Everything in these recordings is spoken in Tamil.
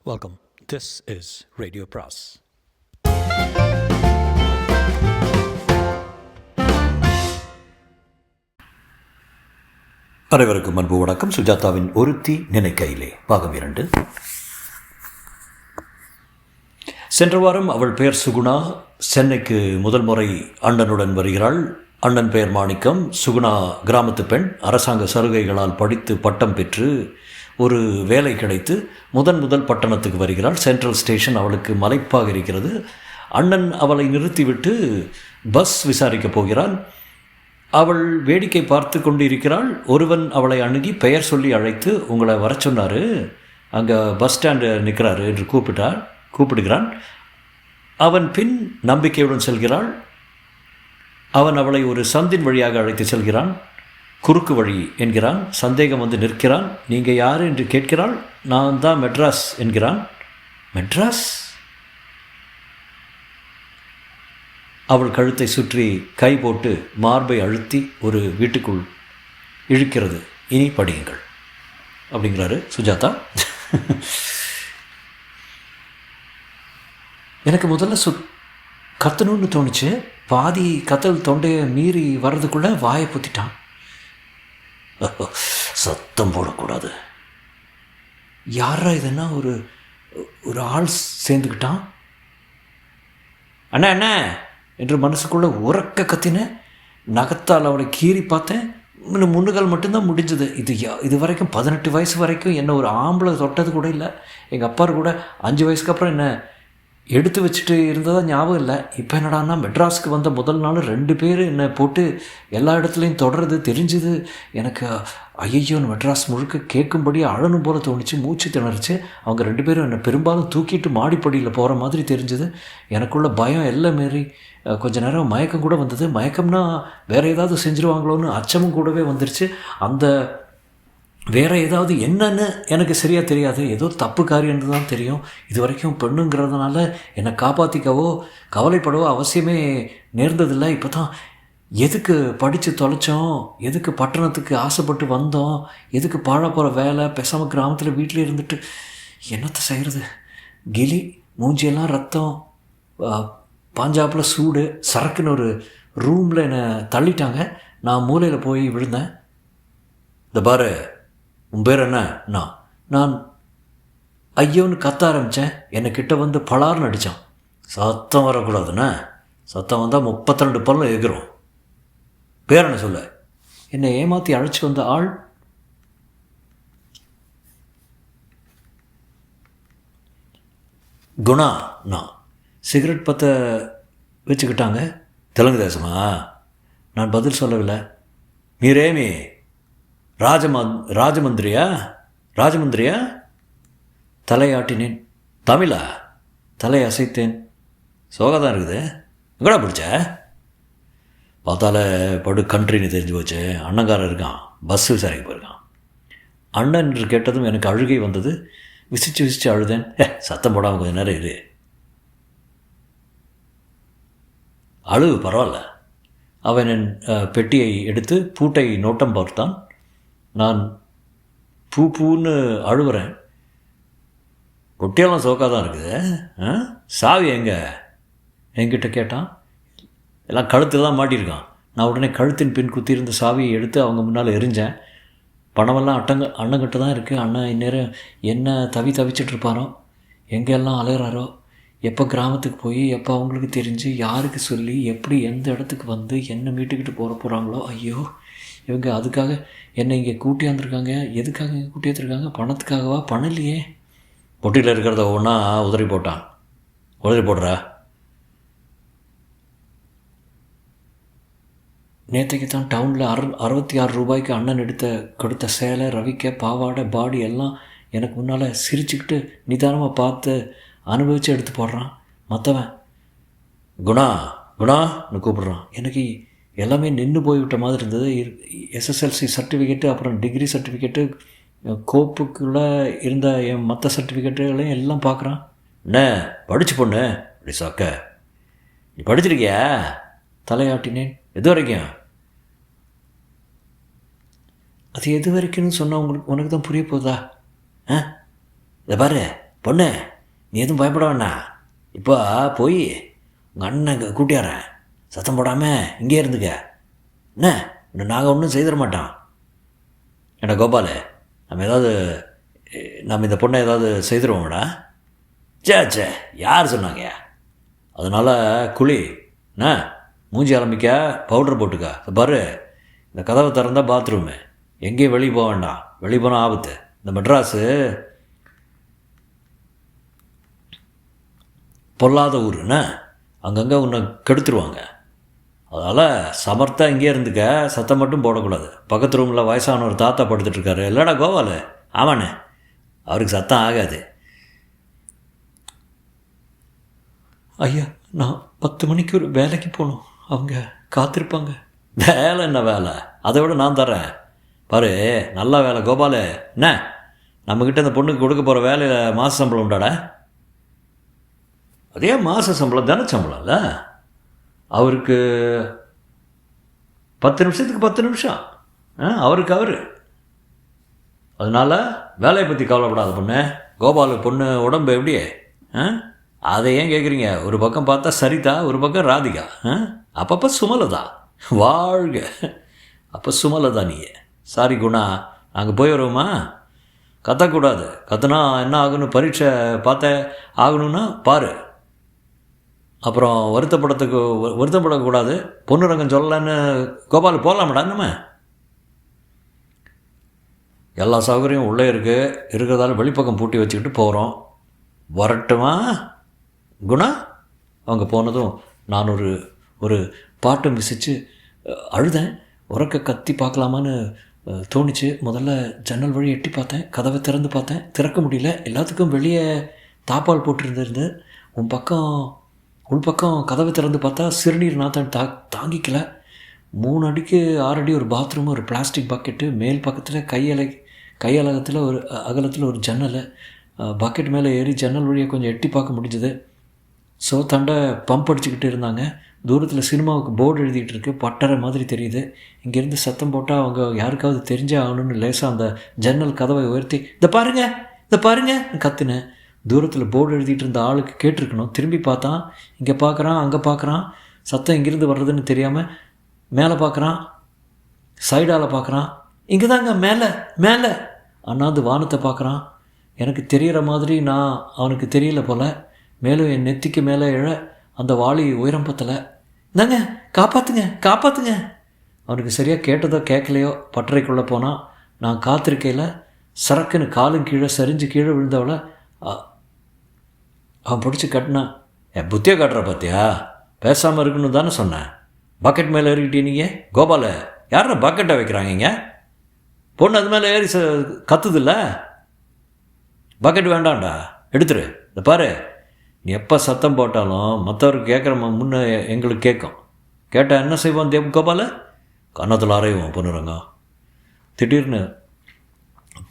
Welcome. This is Radio Pras. அனைவருக்கும் அன்பு வணக்கம். சுஜாதாவின் ஒருத்தி நினைக்கையிலே பாகம் 2. சென்ற வாரம் அவள் பெயர் சுகுணா சென்னைக்கு முதல் முறை அண்ணனுடன் வருகிறாள். அண்ணன் பெயர் மாணிக்கம். சுகுணா கிராமத்து பெண். அரசாங்க சலுகைகளால் படித்து பட்டம் பெற்று ஒரு வேலை கிடைத்து முதல் பட்டணத்துக்கு வருகிறாள். சென்ட்ரல் ஸ்டேஷன் அவளுக்கு மலைப்பாக இருக்கிறது. அண்ணன் அவளை நிறுத்திவிட்டு பஸ் விசாரிக்கப் போகிறான். அவள் வேடிக்கை பார்த்து கொண்டு இருக்கிறாள். ஒருவன் அவளை அணுகி பெயர் சொல்லி அழைத்து, உங்களை வர சொன்னார், அங்கே பஸ் ஸ்டாண்டு நிற்கிறாரு என்று கூப்பிடுகிறான். அவன் பின் நம்பிக்கையுடன் செல்கிறாள். அவன் அவளை ஒரு சந்தின் வழியாக அழைத்து செல்கிறான். குறுக்கு வழி என்கிறான். சந்தேகம் வந்து நிற்கிறான். நீங்கள் யார் என்று கேட்கிறாள். நான் தான் மெட்ராஸ் என்கிறான். மெட்ராஸ்? அவள் கழுத்தை சுற்றி கை போட்டு மார்பை அழுத்தி ஒரு வீட்டுக்குள் இழுக்கிறது. இனி படியுங்கள் அப்படிங்கிறாரு சுஜாதா. எனக்கு முதல்ல கத்தணும்னு தோணுச்சு. பாதி கத்தல் தொண்டையை மீறி வர்றதுக்குள்ளே வாயை பொத்திட்டான். சத்தம் போடக்கூடாது. யாரா இதுன்னா ஒரு ஆள் சேர்ந்துக்கிட்டான். அண்ணா அண்ணா என்று மனசுக்குள்ளே உறக்க கத்தினேன். நகத்தால் அவளை கீறி பார்த்தேன். இன்னும் முன்னுகால் மட்டும்தான் முடிஞ்சது. இது வரைக்கும் 18 வயசு வரைக்கும் என்னை ஒரு ஆம்பளை தொட்டது கூட இல்லை. எங்கள் அப்பா கூட 5 வயசுக்கு அப்புறம் என்னை எடுத்து வச்சுட்டு இருந்ததாக ஞாபகம் இல்லை. இப்போ என்னடான்னா மெட்ராஸுக்கு வந்த முதல் நாள் 2 பேர் என்னை போட்டு எல்லா இடத்துலையும் தொடர்றது தெரிஞ்சுது. எனக்கு ஐயோன்னு மெட்ராஸ் முழுக்க கேட்கும்படி அழணும் போல் தோணுச்சு. மூச்சு திணறிச்சு. அவங்க 2 பேரும் என்னை பெரும்பாலும் தூக்கிட்டு மாடிப்படியில் போகிற மாதிரி தெரிஞ்சுது. எனக்குள்ள பயம் எல்லாம் மாரி கொஞ்ச நேரம் மயக்கம் கூட வந்தது. மயக்கம்னா வேறு ஏதாவது செஞ்சுருவாங்களோன்னு அச்சமும் கூடவே வந்துருச்சு. அந்த வேறு ஏதாவது என்னன்னு எனக்கு சரியாக தெரியாது. ஏதோ தப்பு காரியம்னு தான் தெரியும். இது வரைக்கும் பெண்ணுங்கிறதுனால என்னை காப்பாற்றிக்கவோ கவலைப்படவோ அவசியமே நேர்ந்ததில்லை. இப்போ தான் எதுக்கு படித்து தொலைச்சோம், எதுக்கு பட்டணத்துக்கு ஆசைப்பட்டு வந்தோம், எதுக்கு பாழ போகிற வேலை, பேசாமல் கிராமத்தில் வீட்டில் இருந்துட்டு என்னத்தை செய்கிறது. கிளி மூஞ்சியெல்லாம் ரத்தம், பாஞ்சாப்பில் சூடு, சரக்குன்னு ஒரு ரூமில் என்னை தள்ளிட்டாங்க. நான் மூலையில் போய் விழுந்தேன். இந்த பாரு, உன் பேர் என்ன? நான் ஐயோன்னு கத்த ஆரம்பித்தேன். என்னை கிட்ட வந்து பலார்னு அடித்தான். சத்தம் வரக்கூடாதுண்ணே. சத்தம் வந்தால் 32 பல்லும் எகிறோம். பேர் என்ன சொல்ல? என்னை ஏமாற்றி அழைச்சி வந்த ஆள் குணா. சிகரெட் பற்ற வச்சுக்கிட்டாங்க. தெலுங்கு தேசமா? நான் பதில் சொல்லவில்லை. மீரேமி ராஜமந்திரியா? தலையாட்டினேன். தமிழா? தலை அசைத்தேன். சோகதான் இருக்குது. எங்கடா பிடிச்ச? பார்த்தால படு கண்ட்ரின்னு தெரிஞ்சு போச்சு. அண்ணங்காரன் இருக்கான், பஸ் விசாரிக்க போயிருக்கான். அண்ணன் என்று கேட்டதும் எனக்கு அழுகை வந்தது. விசிச்சு அழுதேன். சத்தம் போடாமல் கொஞ்சம் நேரம் இரு. அழுவு பரவாயில்ல. அவன் என் பெட்டியை எடுத்து பூட்டை நோட்டம் பார்த்தான். நான் பூன்னு அழுவுறேன். பொட்டியெல்லாம் சோக்காக தான் இருக்குது. சாவி எங்கே? என்கிட்ட கேட்டான். எல்லாம் கழுத்தில் தான் மாட்டியிருக்கான். நான் உடனே கழுத்தின் பின் குத்தியிருந்த சாவியை எடுத்து அவங்க முன்னால் எரிஞ்சேன். பணமெல்லாம் அண்ணங்கிட்ட தான் இருக்குது. அண்ணன் இந்நேரம் என்ன தவிச்சிட்ருப்பாரோ, எங்கெல்லாம் அலைகிறாரோ, எப்போ கிராமத்துக்கு போய் எப்போ அவங்களுக்கு தெரிஞ்சு யாருக்கு சொல்லி எப்படி எந்த இடத்துக்கு வந்து என்ன மீட்டுக்கிட்டு போகிறாங்களோ. ஐயோ, இவங்க அதுக்காக என்னை இங்கே கூட்டியாந்துருக்காங்க. எதுக்காக இங்கே கூட்டியாந்துருக்காங்க? பணத்துக்காகவா? பணம் இல்லையே. பொட்டியில் இருக்கிறத ஒன்றா உதறி போடுறா. நேற்றைக்கு தான் டவுனில் 66 ரூபாய்க்கு அண்ணன் கொடுத்த சேலை, ரவிக்க, பாவாடை, பாடி எல்லாம் எனக்கு முன்னால் சிரிச்சுக்கிட்டு நிதானமாக பார்த்து அனுபவித்து எடுத்து போடுறான். மற்றவன் குணான்னு கூப்பிடுறான். எனக்கு எல்லாமே நின்று போய்விட்ட மாதிரி இருந்தது. எஸ்எஸ்எல்சி சர்டிஃபிகேட்டு, அப்புறம் டிகிரி சர்டிஃபிகேட்டு, கோப்புக்குள்ளே இருந்த என் மற்ற சர்டிஃபிகேட்டுகளையும் எல்லாம் பார்க்குறான். என்ன படிச்சு பொண்ணு? அப்படி சாக்க, நீ படிச்சிருக்கியா? தலையாட்டினேன். எது வரைக்கும்? அது எது வரைக்கும்னு சொன்னால் உனக்கு தான் புரிய போகுதா? இதை பாரு, பொண்ணு நீ எதுவும் பயப்பட வேண்டாம், இப்போ போய் உங்கள் அண்ணன் கூட்டியாரன், சத்தம் போடாமல் இங்கே இருந்துக்க என்ன, இன்னும் நாங்கள் ஒன்றும் செய்திட மாட்டோம். ஏடா கோபால், நம்ம இந்த பொண்ணை ஏதாவது செய்திருவோம்டா. சே யார் சொன்னாங்க? அதனால் குழி என்ன மூஞ்சி ஆரம்பிக்க பவுடர் போட்டுக்க. பாரு, இந்த கதவை திறந்தால் பாத்ரூமு, எங்கேயும் வெளியே போக வேண்டாம், வெளியே போனால் ஆபத்து. இந்த மெட்ராஸு பொல்லாத ஊருன்னு அங்கங்கே உன்னை கெடுத்துருவாங்க. அதனால் சமர்த்தா இங்கே இருந்துக்க, சத்தம் மட்டும் போடக்கூடாது. பக்கத்து ரூமில் வயசான ஒரு தாத்தா படுத்துட்ருக்காரு. இல்லைடா கோபால்? ஆமாண்ணே, அவருக்கு சத்தம் ஆகாது. ஐயா, நான் 10 மணிக்கு ஒரு வேலைக்கு போகணும், அவங்க காத்திருப்பாங்க. வேலை என்ன வேலை, அதை விட நான் தரேன் பாரு, நல்ல வேலை. கோபால், என்ன நம்மக்கிட்ட இந்த பொண்ணுக்கு கொடுக்க போகிற வேலையில் மாத சம்பளம் உண்டாடா? அதே மாத சம்பளம் தானே சம்பளம் இல்லை அவருக்கு? 10 நிமிஷத்துக்கு 10 நிமிஷம் அவருக்கு அவர். அதனால் வேலையை பற்றி கவலைப்படாத பொண்ணு. கோபாலு பொண்ணு உடம்பு எப்படி? அதை ஏன் கேட்குறீங்க? ஒரு பக்கம் பார்த்தா சரிதா, ஒரு பக்கம் ராதிகா, அப்பப்போ சுமலதா. வாழ்க, அப்போ சுமலதா நீ. சாரி குணா, நாங்கள் போய் வருவோமா? கத்தக்கூடாது, கத்துனா என்ன ஆகணும், பரீட்சை பார்த்த ஆகணும்னா பாரு. அப்புறம் வருத்தப்படக்கூடாது. பொண்ணு ரங்கம் சொல்லலான்னு கோபால் போகலாமடா. நம்ம எல்லா சௌகரியம் உள்ளே இருக்கிறதால வெளிப்பக்கம் பூட்டி வச்சுக்கிட்டு போகிறோம். வரட்டுமா குணா? அவங்க போனதும் நான் ஒரு பாட்டை மிசிச்சு அழுதேன். உறக்க கத்தி பார்க்கலாமான்னு தோணிச்சு. முதல்ல ஜன்னல் வழி எட்டி பார்த்தேன், கதவை திறந்து பார்த்தேன், திறக்க முடியல. எல்லாத்துக்கும் வெளியே தாப்பால் போட்டிருந்திருந்து. உள்பக்கம் கதவை திறந்து பார்த்தா சிறுநீர் நாத்தம் தாங்கிக்கல. 3 அடிக்கு 6 அடி ஒரு பாத்ரூம், ஒரு பிளாஸ்டிக் பக்கெட்டு, மேல் பக்கத்தில் கையலகத்தில் ஒரு அகலத்தில் ஒரு ஜன்னல். பக்கெட் மேலே ஏறி ஜன்னல் வழியாக கொஞ்சம் எட்டி பார்க்க முடிஞ்சது. தண்டை பம்ப் அடிச்சுக்கிட்டு இருந்தாங்க. தூரத்தில் சினிமாவுக்கு போர்டு எழுதிக்கிட்டு இருக்கு, பட்டறை மாதிரி தெரியுது. இங்கேருந்து சத்தம் போட்டால் அவங்க யாருக்காவது தெரிஞ்சே ஆகணும்னு லேசாக அந்த ஜன்னல் கதவை உயர்த்தி இதை பாருங்க கத்துனேன். தூரத்தில் போர்டு எழுதிட்டு இருந்த ஆளுக்கு கேட்டிருக்கணும். திரும்பி பார்த்தான், இங்கே பார்க்குறான், அங்கே பார்க்குறான். சத்தம் எங்கேருந்து வர்றதுன்னு தெரியாமல் மேலே பார்க்குறான், சைடால் பார்க்குறான். இங்கே தாங்க மேலே அண்ணாந்து வானத்தை பார்க்குறான். எனக்கு தெரிகிற மாதிரி நான் அவனுக்கு தெரியல போல். மேலும் என் நெத்திக்கு மேலே அந்த வாளி உயரம் பத்தலை. இந்தாங்க காப்பாற்றுங்க. அவனுக்கு சரியாக கேட்டதோ கேட்கலையோ பட்டறைக்குள்ளே போனான். நான் காத்திருக்கையில் சரக்குன்னு காலும் கீழே சரிஞ்சு கீழே விழுந்தவளை அவன் பிடிச்சி கட்டினான். புத்தியை காட்டுற பார்த்தியா? பேசாமல் இருக்குன்னு தானே சொன்னேன். பக்கெட் மேலே ஏறிக்கிட்டே நீங்கள் கோபால, யாரா பக்கெட்டை வைக்கிறாங்க இங்கே? பொண்ணு அது மேலே ஏறி கத்துதில்ல. பக்கெட் வேண்டாம்டா, எடுத்துரு. இந்த பாரு, நீ எப்போ சத்தம் போட்டாலும் மற்றவருக்கு கேட்குற முன்னே எங்களுக்கு கேட்கும். கேட்டால் என்ன செய்வான் கோபால? கன்னத்தில் அறையுவோம் பொண்ணுரங்கம். திடீர்னு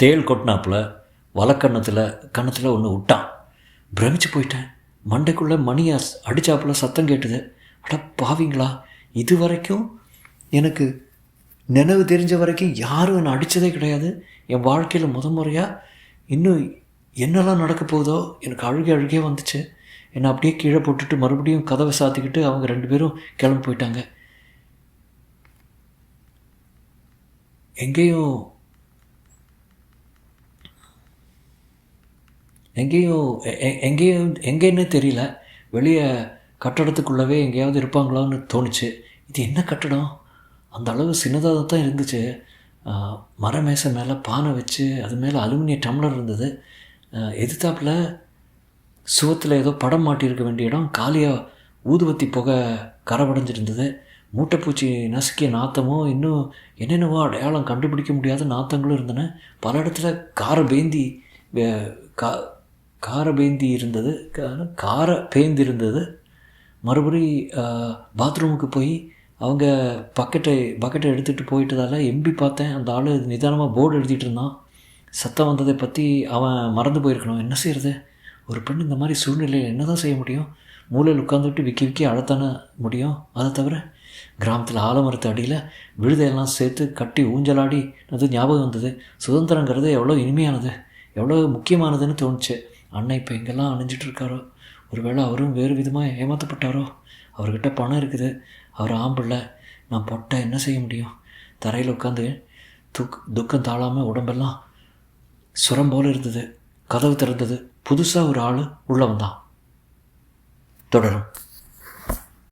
தேள் கொட்டினாப்பில் கன்னத்தில் ஒன்று விட்டான். பிரமிச்சு போயிட்டேன். மண்டைக்குள்ளே மணியை அடித்தாப்புல சத்தம் கேட்டுது. அட பாவிங்களா, இது வரைக்கும் எனக்கு நினைவு தெரிஞ்ச வரைக்கும் யாரும் என்னை அடித்ததே கிடையாது. என் வாழ்க்கையில் முறையாக இன்னும் என்னெல்லாம் நடக்க போகுதோ எனக்கு அழுகே வந்துச்சு. என்னை அப்படியே கீழே போட்டுட்டு மறுபடியும் கதவை சாத்திக்கிட்டு அவங்க 2 பேரும் கிளம்பி போயிட்டாங்க. எங்கேன்னு தெரியல. வெளியே கட்டடத்துக்குள்ளவே எங்கேயாவது இருப்பாங்களான்னு தோணுச்சு. இது என்ன கட்டடம்? அந்த அளவு சின்னதாக தான் இருந்துச்சு. மர மேசை மேலே பானை வச்சு அது மேலே அலுமினிய டம்ளர் இருந்தது. எதிர்த்தாப்பில் சுவத்தில் ஏதோ படம் மாட்டியிருக்க வேண்டிய இடம் காலியாக ஊதுவத்தி புகை கரைபடைஞ்சிருந்தது. மூட்டைப்பூச்சி நசுக்கிய நாத்தமோ இன்னும் என்னென்னவோ அடையாளம் கண்டுபிடிக்க முடியாத நாத்தங்களும் இருந்தன. பல இடத்துல காரை பேந்தி இருந்தது. மறுபடி பாத்ரூமுக்கு போய் அவங்க பக்கெட்டை எடுத்துகிட்டு போயிட்டதால் எம்பி பார்த்தேன். அந்த ஆள் நிதானமாக போர்டு எழுதிட்டு இருந்தான். சத்தம் வந்ததை பற்றி அவன் மறந்து போயிருக்கணும். என்ன செய்கிறது? ஒரு பெண் இந்த மாதிரி சூழ்நிலையில் என்ன தான் செய்ய முடியும்? மூலையில் உட்காந்துட்டு விக்கி அழத்தானே முடியும். அதை தவிர கிராமத்தில் ஆலமரத்து அடியில் விழுதையெல்லாம் சேர்த்து கட்டி ஊஞ்சலாடி அது ஞாபகம் வந்தது. சுதந்திரங்கிறது எவ்வளோ இனிமையானது, எவ்வளோ முக்கியமானதுன்னு தோணுச்சு. அண்ணன் இப்போ எங்கெல்லாம் அணிஞ்சிட்ருக்காரோ, ஒருவேளை அவரும் வேறு விதமாக ஏமாற்றப்பட்டாரோ. அவர்கிட்ட பணம் இருக்குது, அவர் ஆம்பிள்ளை, நான் பொட்டை, என்ன செய்ய முடியும்? தரையில் உட்காந்து துக்கம் தாழாமல் உடம்பெல்லாம் சுரம் போல் இருந்தது. கதவு திறந்தது. புதுசாக ஒரு ஆள் உள்ளே வந்தான். தொடரும்.